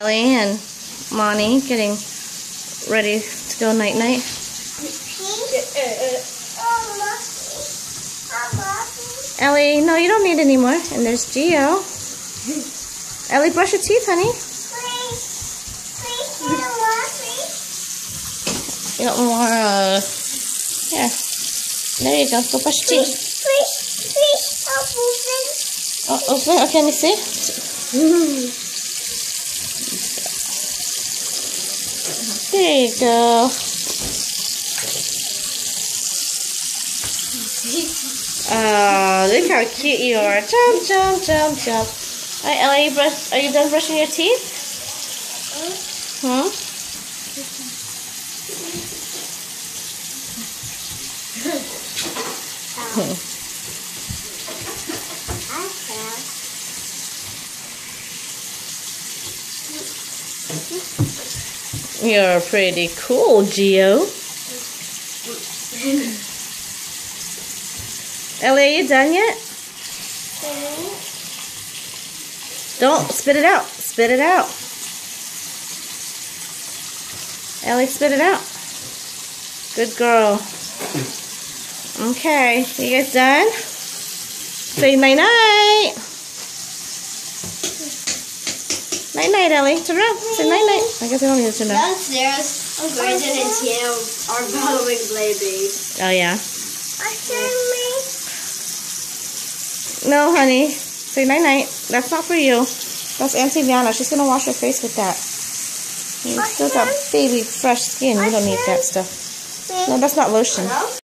Ellie and Monty getting ready to go night-night. Ellie, no, you don't need any more. And there's Gio. Ellie, brush your teeth, honey. You don't want yeah. There you go. Go brush your teeth. Oh, open it. Okay, let me see. There you go. Oh, look how cute you are. Jump, jump, jump, jump. Alright, Ellie, are you done brushing your teeth? Hmm? You're pretty cool, Gio. Ellie, are you done yet? Don't spit it out. Spit it out. Ellie, spit it out. Good girl. Okay, you guys done? Say night-night. Night-night, Ellie. Turn around. Say night-night. I guess I don't need to turn around. Downstairs, Grayson and Tim are following babies. Oh, yeah? No, honey. Say night-night. That's not for you. That's Auntie Viana. She's going to wash her face with that. You still got baby fresh skin. You don't need that stuff. No, that's not lotion.